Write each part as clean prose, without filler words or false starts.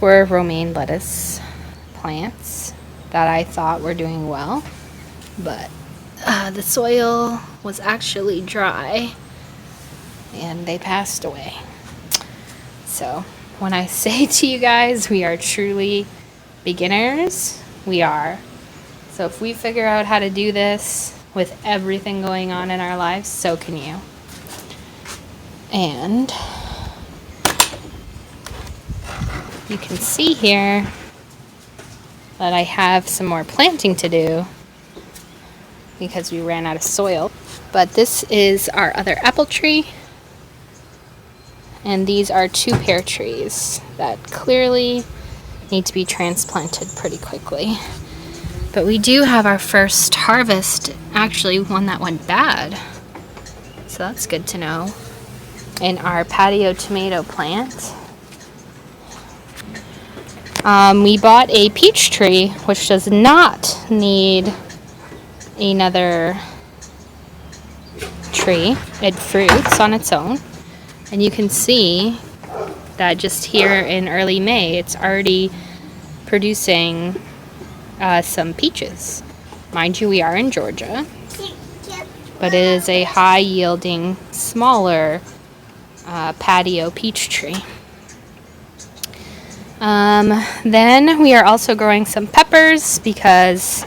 were romaine lettuce plants that I thought were doing well, but the soil was actually dry and they passed away. So when I say to you guys, we are truly beginners, we are. So if we figure out how to do this with everything going on in our lives, so can you. And you can see here that I have some more planting to do because we ran out of soil. But this is our other apple tree. And these are 2 pear trees that clearly need to be transplanted pretty quickly. But we do have our first harvest, actually one that went bad. So that's good to know. In our patio tomato plant. We bought a peach tree, which does not need another tree. It fruits on its own. And you can see that just here in early May, it's already producing some peaches. Mind you, we are in Georgia, but it is a high-yielding, smaller patio peach tree. Then we are also growing some peppers because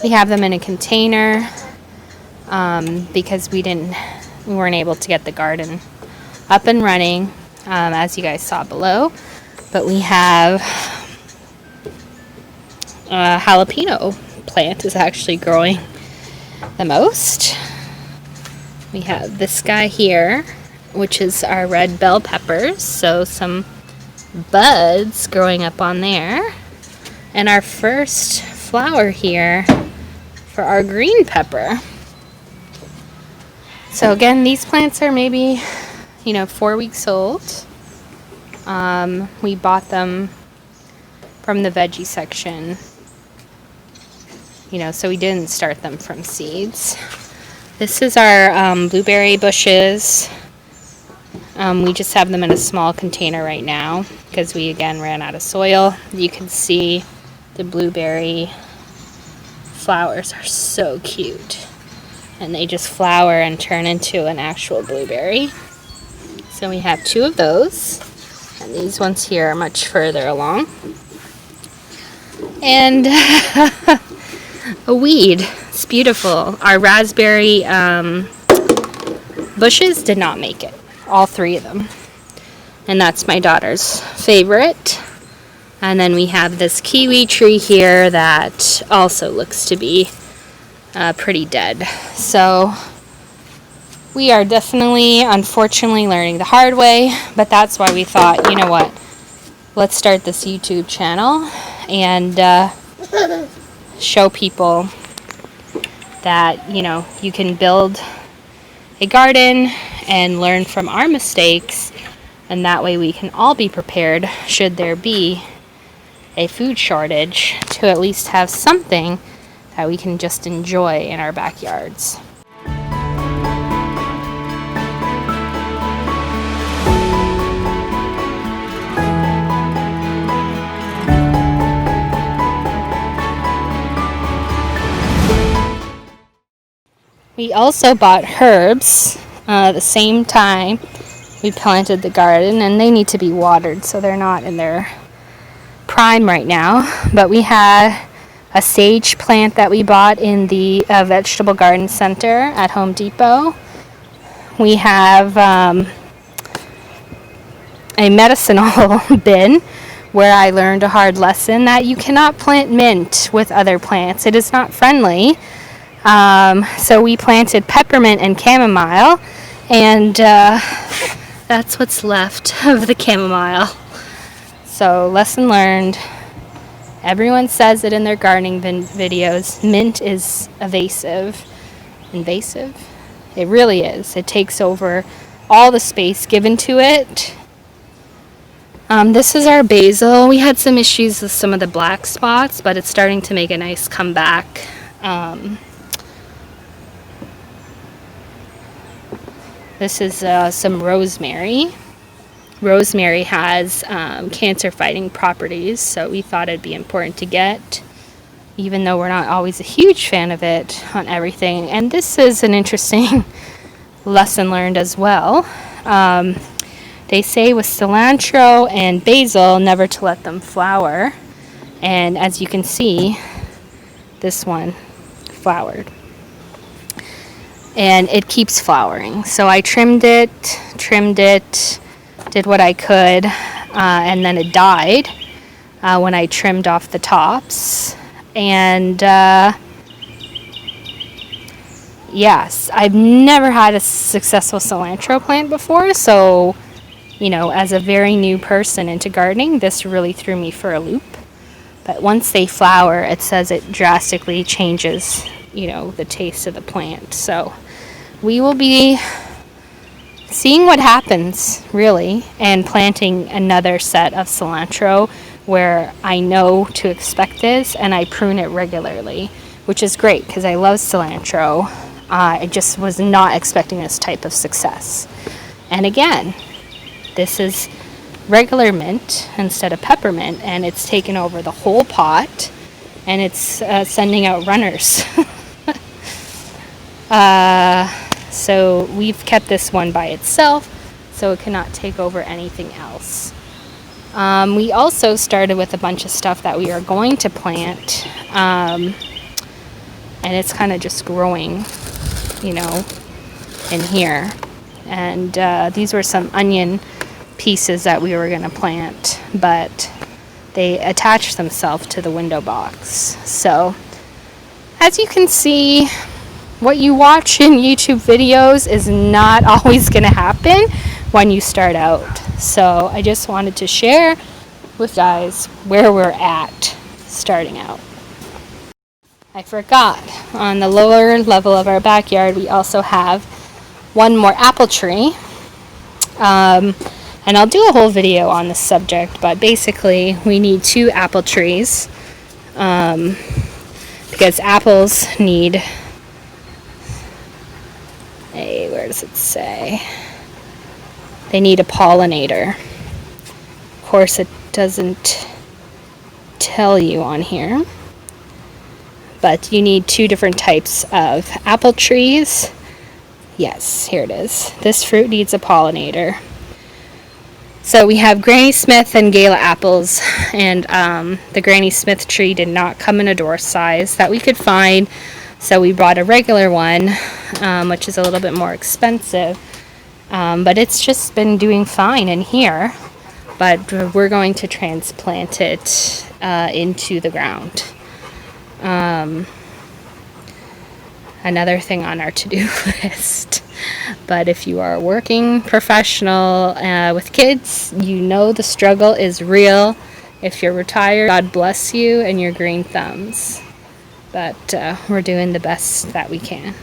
we have them in a container because we weren't able to get the garden up and running, as you guys saw below. But we have a jalapeno plant is actually growing the most. We have this guy here, which is our red bell peppers, so some buds growing up on there. And our first flower here for our green pepper. So again, these plants are maybe 4 weeks old. We bought them from the veggie section, so we didn't start them from seeds. This is our blueberry bushes. We just have them in a small container right now because we again ran out of soil. You can see the blueberry flowers are so cute, and they just flower and turn into an actual blueberry. So we have 2 of those, and these ones here are much further along. And a weed. It's beautiful. Our raspberry bushes did not make it. All 3 of them. And that's my daughter's favorite. And then we have this kiwi tree here that also looks to be pretty dead. So we are definitely, unfortunately, learning the hard way, but that's why we thought, you know what, let's start this YouTube channel and show people that, you can build a garden and learn from our mistakes, and that way we can all be prepared should there be a food shortage to at least have something that we can just enjoy in our backyards. We also bought herbs the same time we planted the garden, and they need to be watered, so they're not in their prime right now. But we had a sage plant that we bought in the vegetable garden center at Home Depot. We have a medicinal bin where I learned a hard lesson that you cannot plant mint with other plants. It is not friendly. So we planted peppermint and chamomile, and that's what's left of the chamomile. So lesson learned. Everyone says it in their gardening videos. Mint is invasive. It really is. It takes over all the space given to it. This is our basil. We had some issues with some of the black spots, but it's starting to make a nice comeback. This is some rosemary. rosemary has cancer fighting properties, so we thought it'd be important to get, even though we're not always a huge fan of it on everything. And this is an interesting lesson learned as well. They say with cilantro and basil never to let them flower, and as you can see, this one flowered. And it keeps flowering. So I trimmed it, did what I could, and then it died when I trimmed off the tops. And yes, I've never had a successful cilantro plant before, so you know, as a very new person into gardening, this really threw me for a loop. But once they flower, it says it drastically changes, you know, the taste of the plant. So we will be seeing what happens, really, and planting another set of cilantro where I know to expect this, and I prune it regularly, which is great because I love cilantro. I just was not expecting this type of success. And again, this is regular mint instead of peppermint, and it's taken over the whole pot, and it's sending out runners. So we've kept this one by itself, so it cannot take over anything else. We also started with a bunch of stuff that we are going to plant, and it's kind of just growing, you know, in here. And these were some onion pieces that we were going to plant, but they attached themselves to the window box. So as you can see, what you watch in YouTube videos is not always going to happen when you start out. So I just wanted to share with guys where we're at starting out. I forgot, on the lower level of our backyard we also have one more apple tree. And I'll do a whole video on this subject, but basically we need 2 apple trees because apples need where does it say? They need a pollinator. Of course, it doesn't tell you on here, but you need 2 different types of apple trees. Yes, here it is. This fruit needs a pollinator. So we have Granny Smith and Gala apples, and the Granny Smith tree did not come in a door size that we could find, so we bought a regular one, which is a little bit more expensive, but it's just been doing fine in here. But we're going to transplant it into the ground. Another thing on our to-do list. But if you are a working professional with kids, you know the struggle is real. If you're retired, God bless you and your green thumbs. But we're doing the best that we can.